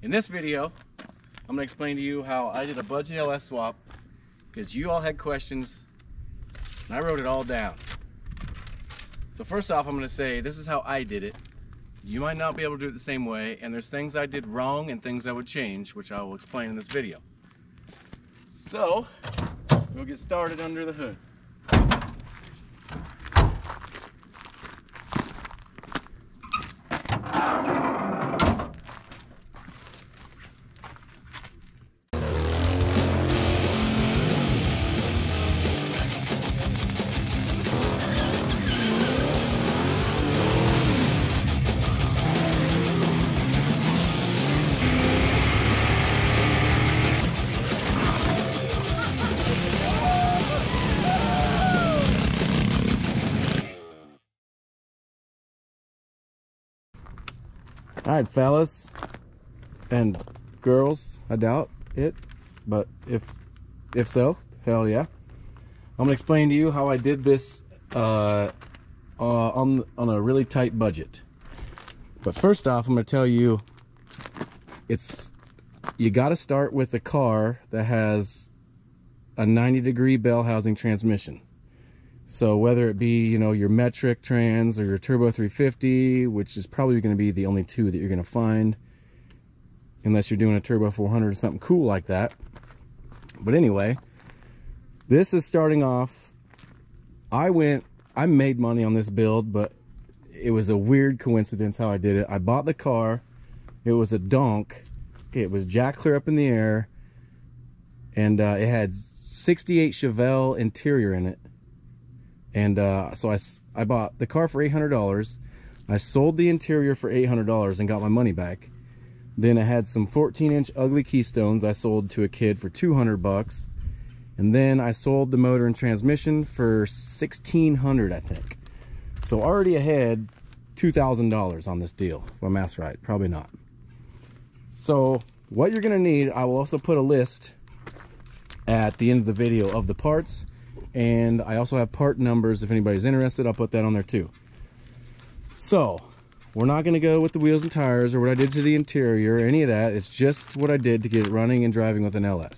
In this video, I'm going to explain to you how I did a budget LS swap because you all had questions and I wrote it all down. So first off, I'm going to say this is how I did it. You might not be able to do it the same way, and there's things I did wrong and things I would change, which I will explain in this video. So, we'll get started under the hood. Alright, fellas and girls, I doubt it, but if so, hell yeah. I'm gonna explain to you how I did this on a really tight budget. But first off, I'm gonna tell you, you gotta start with a car that has a 90-degree bell housing transmission. So whether it be, you know, your metric trans or your turbo 350, which is probably going to be the only two that you're going to find, unless you're doing a turbo 400 or something cool like that. But anyway, this is starting off. I made money on this build, but it was a weird coincidence how I did it. I bought the car. It was a donk. It was jack clear up in the air, and it had 68 Chevelle interior in it. And so I bought the car for $800. I sold the interior for $800 and got my money back. Then I had some 14-inch ugly Keystones I sold to a kid for $200. And then I sold the motor and transmission for $1,600, I think. So already ahead $2,000 on this deal, if my math's right. Probably not. So what you're gonna need, I will also put a list at the end of the video of the parts. And I also have part numbers. If anybody's interested, I'll put that on there too. So we're not going to go with the wheels and tires or what I did to the interior or any of that. It's just what I did to get it running and driving with an LS.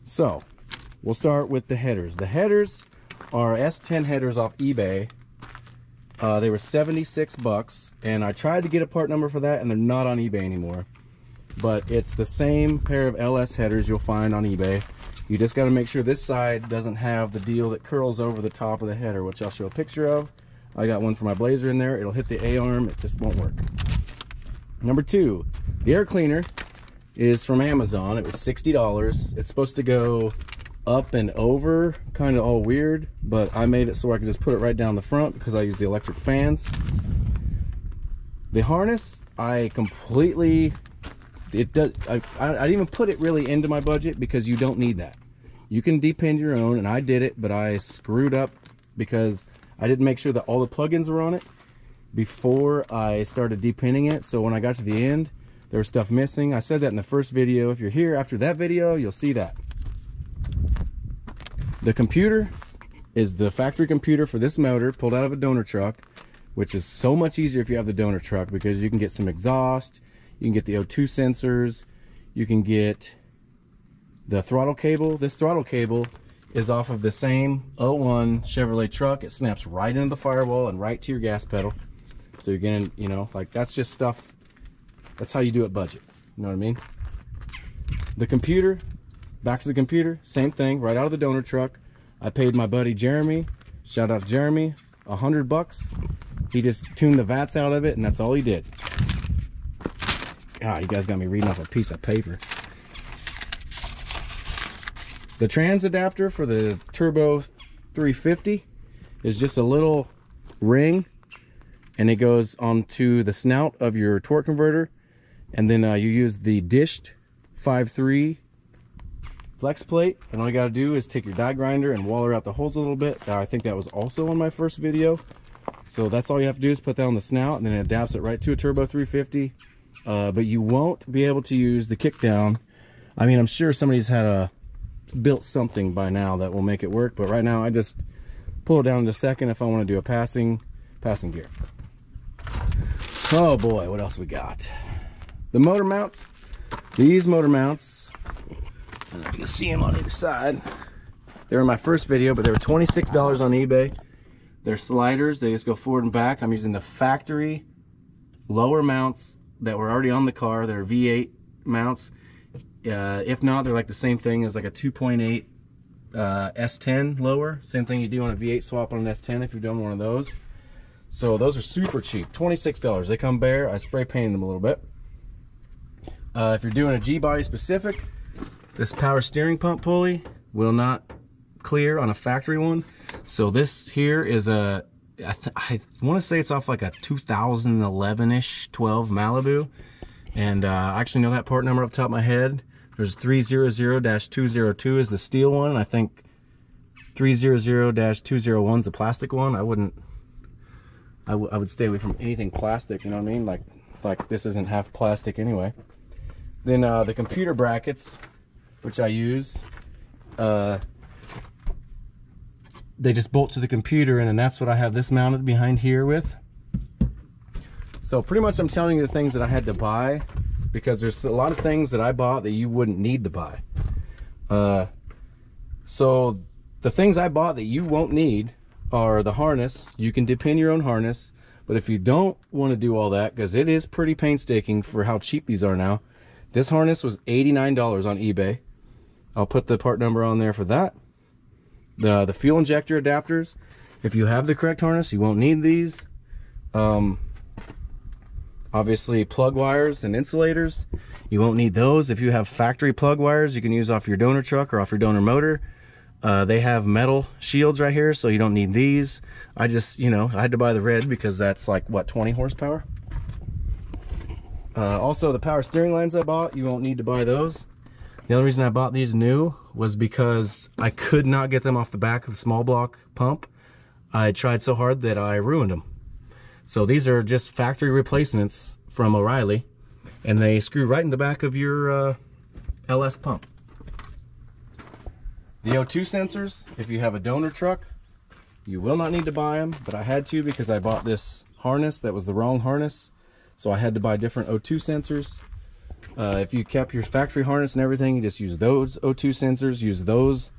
So we'll start with the headers. The headers are S10 headers off eBay. They were 76 bucks, and I tried to get a part number for that, and they're not on eBay anymore. But it's the same pair of LS headers you'll find on eBay. You just got to make sure this side doesn't have the deal that curls over the top of the header, which I'll show a picture of. I got one for my Blazer in there. It'll hit the A-arm. It just won't work. Number two, the air cleaner is from Amazon. It was $60. It's supposed to go up and over, kind of all weird, but I made it so I could just put it right down the front because I use the electric fans. The harness, I completely... I didn't even put it really into my budget because you don't need that. You can depend your own, and I did it, but I screwed up because I didn't make sure that all the plugins were on it before I started depending it. So when I got to the end, there was stuff missing. I said that in the first video. If you're here after that video, you'll see that. The computer is the factory computer for this motor, pulled out of a donor truck, which is so much easier if you have the donor truck because you can get some exhaust. You can get the O2 sensors. You can get the throttle cable. This throttle cable is off of the same 01 Chevrolet truck. It snaps right into the firewall and right to your gas pedal. So you're getting, you know, like that's just stuff. That's how you do it budget. You know what I mean? The computer, back to the computer, same thing, right out of the donor truck. I paid my buddy Jeremy, shout out to Jeremy, $100. He just tuned the vats out of it, and that's all he did. Ah, you guys got me reading off a piece of paper. The trans adapter for the Turbo 350 is just a little ring, and it goes onto the snout of your torque converter, and then you use the dished 5.3 flex plate, and all you got to do is take your die grinder and waller out the holes a little bit. I think that was also on my first video. So that's all you have to do is put that on the snout, and then it adapts it right to a Turbo 350. But you won't be able to use the kickdown. I mean, I'm sure somebody's built something by now that will make it work, but right now I just pull it down in a second if I want to do a passing gear. Oh boy, what else we got? the motor mounts, these motor mounts, I don't know if you can see them on either side. They were in my first video, but they were $26 on eBay. They're sliders, they just go forward and back. I'm using the factory lower mounts that were already on the car. They're V8 mounts. If not, they're like the same thing as like a 2.8 S10 lower. Same thing you do on a V8 swap on an S10 if you've done one of those. So those are super cheap, $26. They come bare. I spray painted them a little bit. If you're doing a GBODY specific, this power steering pump pulley will not clear on a factory one. So this here is a, I want to say it's off like a 2011-ish 12 Malibu. And I actually know that part number off the top of my head. There's 300-202 is the steel one. I think 300-201 is the plastic one. I would stay away from anything plastic, you know what I mean? Like this isn't half plastic anyway. Then the computer brackets, which I use, they just bolt to the computer, and then that's what I have this mounted behind here with. So pretty much I'm telling you the things that I had to buy, because there's a lot of things that I bought that you wouldn't need to buy. So the things I bought that you won't need are the harness. You can dip in your own harness, but if you don't want to do all that, because it is pretty painstaking for how cheap these are now, this harness was $89 on eBay. I'll put the part number on there for that. The fuel injector adapters, if you have the correct harness, you won't need these. Obviously plug wires and insulators, you won't need those. If you have factory plug wires you can use off your donor truck or off your donor motor. They have metal shields right here, so you don't need these. I just, you know, I had to buy the red because that's like, what, 20 horsepower? Also the power steering lines I bought, you won't need to buy those. The only reason I bought these new was because I could not get them off the back of the small block pump. I tried so hard that I ruined them. So these are just factory replacements from O'Reilly, and they screw right in the back of your LS pump. The O2 sensors, if you have a donor truck, you will not need to buy them, but I had to because I bought this harness that was the wrong harness. So I had to buy different O2 sensors. If you kept your factory harness and everything, you just use those O2 sensors, use those,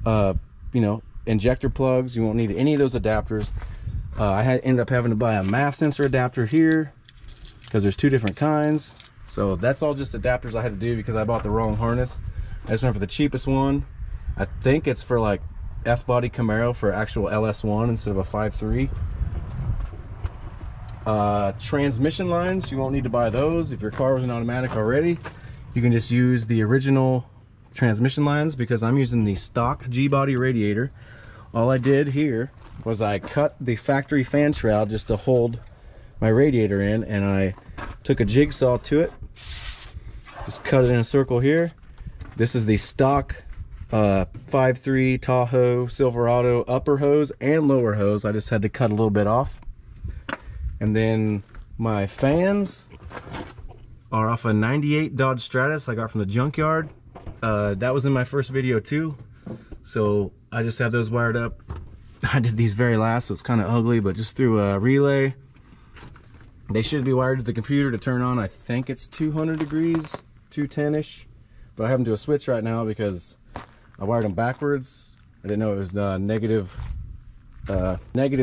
you know, injector plugs. You won't need any of those adapters. I ended up having to buy a MAF sensor adapter here because there's two different kinds. So that's all just adapters I had to do because I bought the wrong harness. I just went for the cheapest one. I think it's for like F-body Camaro for actual LS1 instead of a 5.3. Transmission lines, you won't need to buy those. If your car was an automatic already, you can just use the original transmission lines because I'm using the stock GBODY radiator. All I did here was I cut the factory fan shroud just to hold my radiator in, and I took a jigsaw to it, just cut it in a circle here. This is the stock 5.3 Tahoe Silverado upper hose and lower hose. I just had to cut a little bit off. And then my fans are off a 98 Dodge Stratus I got from the junkyard. That was in my first video too. So I just have those wired up. I did these very last, so it's kind of ugly, but just through a relay. They should be wired to the computer to turn on. I think it's 200 degrees, 210-ish. But I have them to a switch right now because I wired them backwards. I didn't know it was negative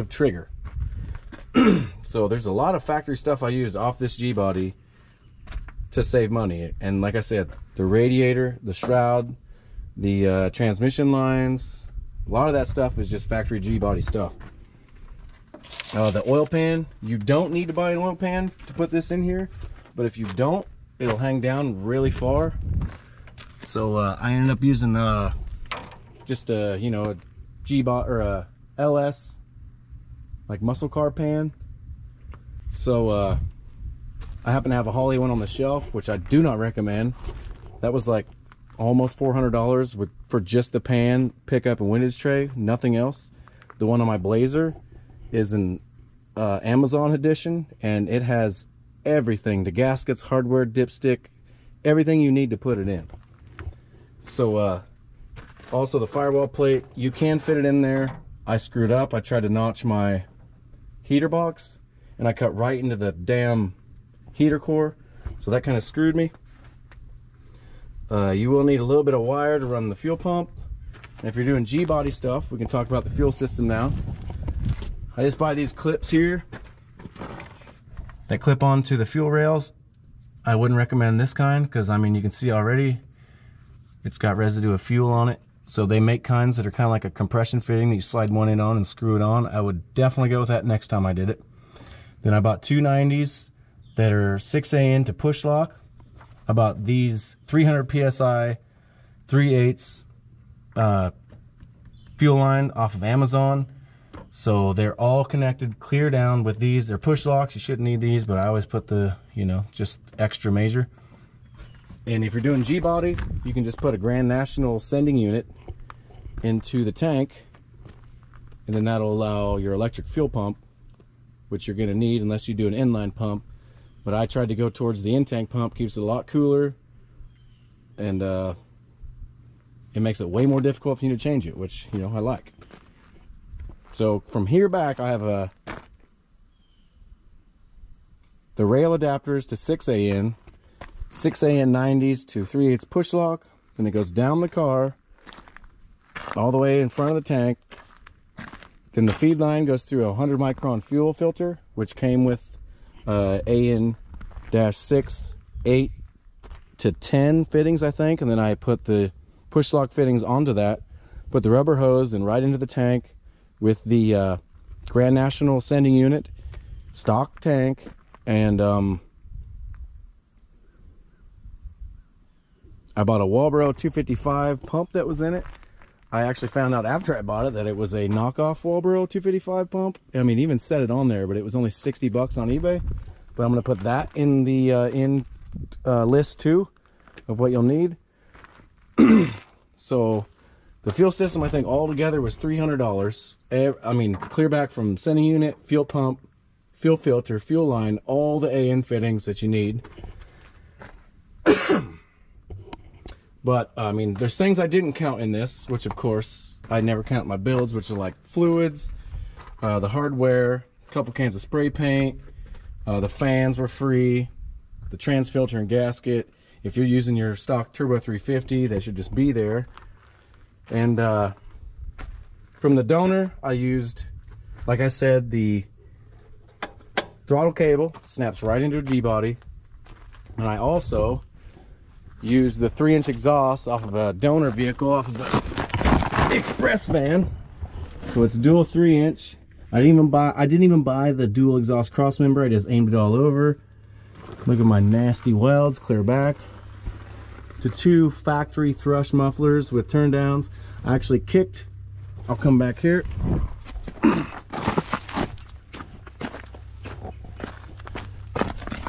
trigger. So there's a lot of factory stuff I used off this GBODY to save money. And like I said, the radiator, the shroud, the transmission lines, a lot of that stuff is just factory GBODY stuff. The oil pan, you don't need to buy an oil pan to put this in here, but if you don't, it'll hang down really far. So I ended up using just a, you know, a GBODY or a LS like muscle car pan. So I happen to have a Holley one on the shelf, which I do not recommend. That was like almost $400 for just the pan, pickup, and windage tray, nothing else. The one on my Blazer is an Amazon edition, and it has everything: the gaskets, hardware, dipstick, everything you need to put it in. So also the firewall plate, you can fit it in there. I screwed up. I tried to notch my heater box, and I cut right into the damn heater core. So that kind of screwed me. You will need a little bit of wire to run the fuel pump. And if you're doing G-body stuff, we can talk about the fuel system now. I just buy these clips here that clip onto the fuel rails. I wouldn't recommend this kind because, I mean, you can see already it's got residue of fuel on it. So they make kinds that are kind of like a compression fitting that you slide one end on and screw it on. I would definitely go with that next time I did it. Then I bought two 90s that are 6AN to push lock. I bought these 300 PSI 3/8 fuel line off of Amazon. So they're all connected clear down with these. They're push locks. You shouldn't need these, but I always put the, you know, just extra major. And if you're doing G-body, you can just put a Grand National sending unit into the tank, and then that'll allow your electric fuel pump, which you're going to need unless you do an inline pump. But I tried to go towards the in-tank pump. Keeps it a lot cooler, and it makes it way more difficult for you to change it, which, you know, I like. So from here back, I have the rail adapters to 6AN, 6AN 90s to 3/8 push lock. Then it goes down the car, all the way in front of the tank. Then the feed line goes through a 100 micron fuel filter, which came with AN-6, 8 to 10 fittings, I think. And then I put the push lock fittings onto that, put the rubber hose and right into the tank with the Grand National sending unit, stock tank, and I bought a Walbro 255 pump that was in it. I actually found out after I bought it that it was a knockoff Walbro 255 pump. I mean, even said it on there, but it was only 60 bucks on eBay. But I'm going to put that in the list too of what you'll need. So the fuel system, I think altogether was $300. I mean, clear back from sending unit, fuel pump, fuel filter, fuel line, all the AN fittings that you need. But I mean, there's things I didn't count in this, which of course I never count my builds, which are like fluids, the hardware, a couple cans of spray paint, the fans were free, the trans filter and gasket. If you're using your stock Turbo 350, they should just be there. And from the donor, I used, like I said, the throttle cable snaps right into a G-body, and I also used the 3-inch exhaust off of a donor vehicle, off of the express van. So it's dual 3-inch. I didn't even buy the dual exhaust cross member. I just aimed it all over. Look at my nasty welds, clear back. To 2 factory thrush mufflers with turn downs. I actually kicked, I'll come back here.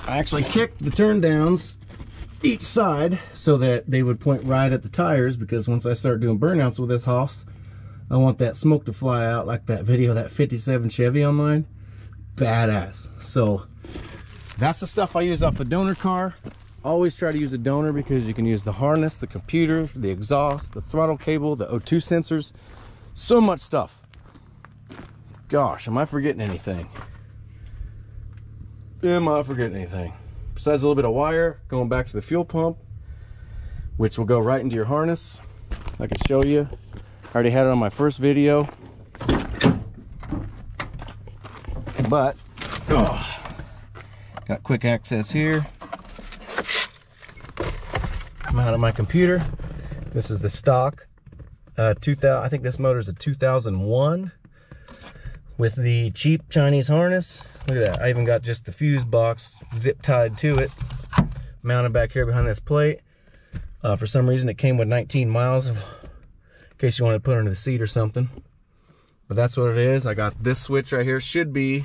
I actually kicked the turn downs each side so that they would point right at the tires, because once I start doing burnouts with this house, I want that smoke to fly out like that video, that 57 Chevy on mine. Badass. So that's the stuff I use off the donor car. Always try to use a donor because you can use the harness, the computer, the exhaust, the throttle cable, the O2 sensors. So much stuff. Gosh, am I forgetting anything? Am I forgetting anything? Besides a little bit of wire going back to the fuel pump, which will go right into your harness. I can show you. I already had it on my first video. But, got quick access here. I'm out of my computer. This is the stock 2000. I think this motor is a 2001 with the cheap Chinese harness. Look at that. I even got just the fuse box zip tied to it, mounted back here behind this plate. For some reason, it came with 19 miles, in case you want to put it under the seat or something. But that's what it is. I got this switch right here. Should be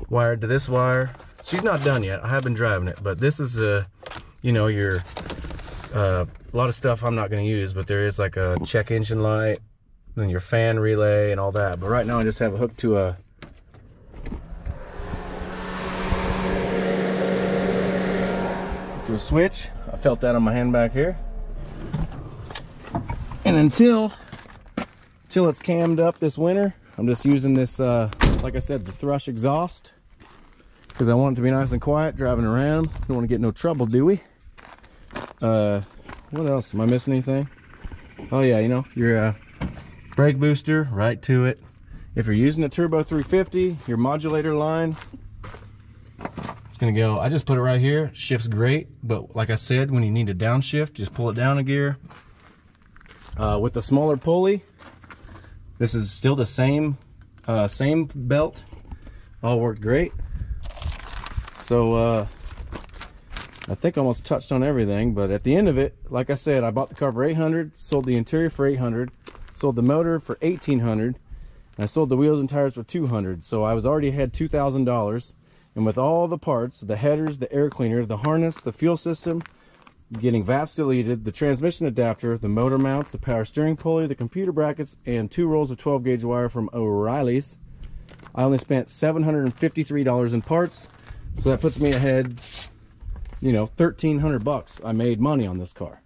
wired to this wire. She's not done yet. I have been driving it, but this is you know, your a lot of stuff I'm not going to use, but there is like a check engine light, then your fan relay and all that. But right now I just have it hooked to a switch. I felt that on my hand back here. And until it's cammed up this winter, I'm just using this, like I said, the thrush exhaust. because I want it to be nice and quiet driving around. Don't want to get no trouble, do we? What else? Am I missing anything? Oh yeah, you know, your brake booster, right to it. If you're using a Turbo 350, your modulator line, it's gonna go, I just put it right here, shifts great, but like I said, when you need to downshift, just pull it down a gear. With the smaller pulley, this is still the same belt, all worked great. So I think I almost touched on everything, but at the end of it, like I said, I bought the car for $800, sold the interior for $800, sold the motor for $1,800, and I sold the wheels and tires for $200. So I was already had $2,000, and with all the parts, the headers, the air cleaner, the harness, the fuel system, getting VATs deleted, the transmission adapter, the motor mounts, the power steering pulley, the computer brackets, and 2 rolls of 12 gauge wire from O'Reilly's, I only spent $753 in parts. So that puts me ahead, you know, 1,300 bucks. I made money on this car.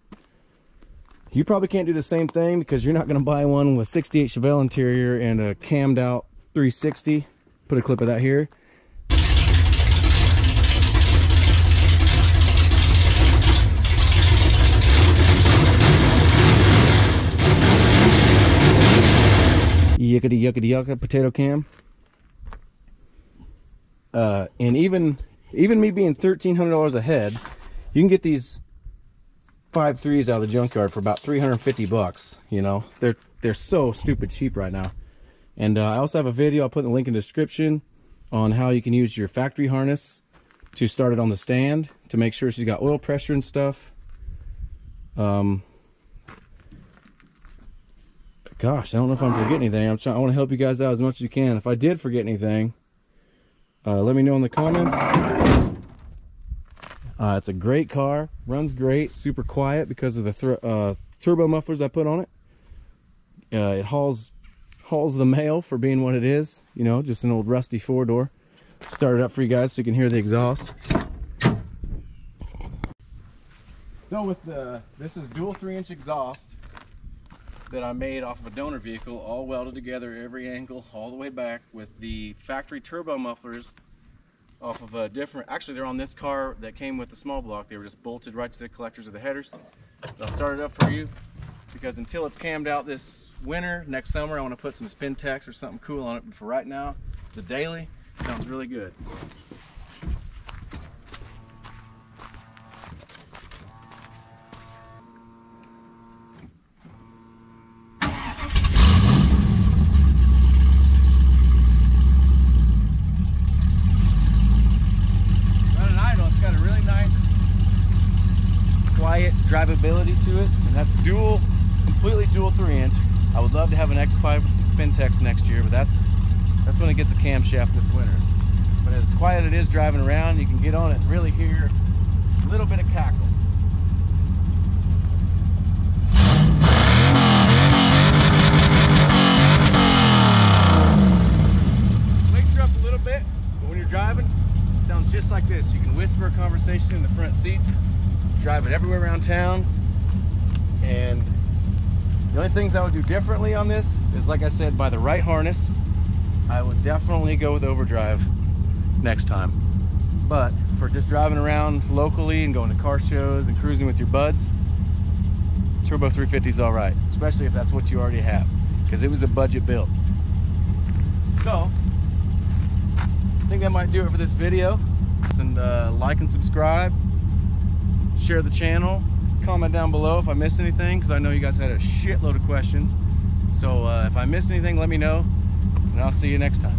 You probably can't do the same thing because you're not going to buy one with 68 Chevelle interior and a cammed out 360. Put a clip of that here. Yuckity yuckity yucka potato cam. And even me being $1,300 ahead, you can get these 5.3s out of the junkyard for about 350 bucks. You know, they're so stupid cheap right now. And I also have a video, I'll put the link in the description, on how you can use your factory harness to start it on the stand to make sure she's got oil pressure and stuff. Gosh, I don't know if I'm forgetting anything. I want to help you guys out as much as you can. If I did forget anything, let me know in the comments. It's a great car, runs great, super quiet because of the turbo mufflers I put on it. It hauls the mail for being what it is, you know, just an old rusty 4-door. Start it up for you guys so you can hear the exhaust. So with this is dual 3-inch exhaust that I made off of a donor vehicle, all welded together, every angle, all the way back, with the factory turbo mufflers off of a different, actually they're on this car that came with the small block. They were just bolted right to the collectors of the headers. So I'll start it up for you because until it's cammed out this winter, next summer, I want to put some spin techs or something cool on it. But for right now, it's a daily, sounds really good. Quiet drivability to it, and that's dual, completely dual 3-inch. I would love to have an X-Pipe with some spin techs next year, but that's when it gets a camshaft this winter. But as quiet it is driving around, you can get on it and really hear a little bit of cackle. Wakes her up a little bit, but when you're driving, it sounds just like this. You can whisper a conversation in the front seats. Drive it everywhere around town. And the only things I would do differently on this is, like I said, by the right harness, I would definitely go with overdrive next time. But for just driving around locally and going to car shows and cruising with your buds, Turbo 350 is all right, especially if that's what you already have, because it was a budget build. So I think that might do it for this video. And like and subscribe. Share the channel, comment down below if I missed anything, because I know you guys had a shitload of questions. So if I missed anything, let me know, and I'll see you next time.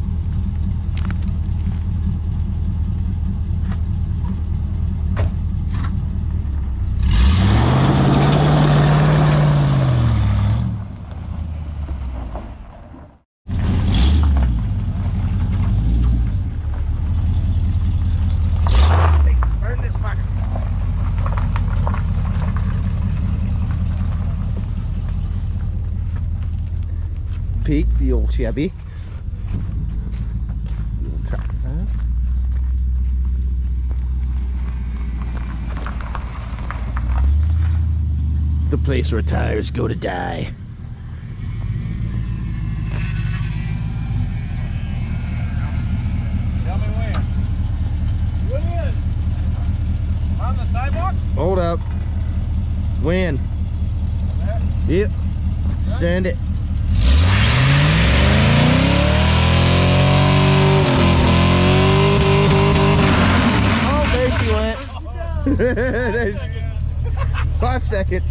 Peak, the old Chevy. The old tractor. It's the place where tires go to die. Tell me when. sidewalk? Hold up. When? Yep. Send it. Oh, there she went. 5 seconds.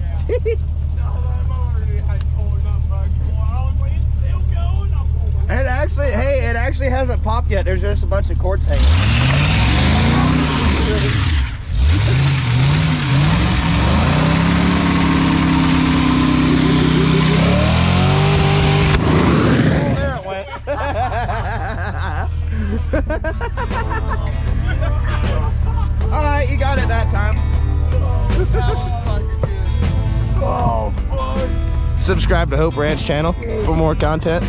It actually, hey, it actually hasn't popped yet. There's just a bunch of cords hanging. Oh, there it went. All right, you got it that time. Oh, fuck. Subscribe to Hope Ranch channel for more content.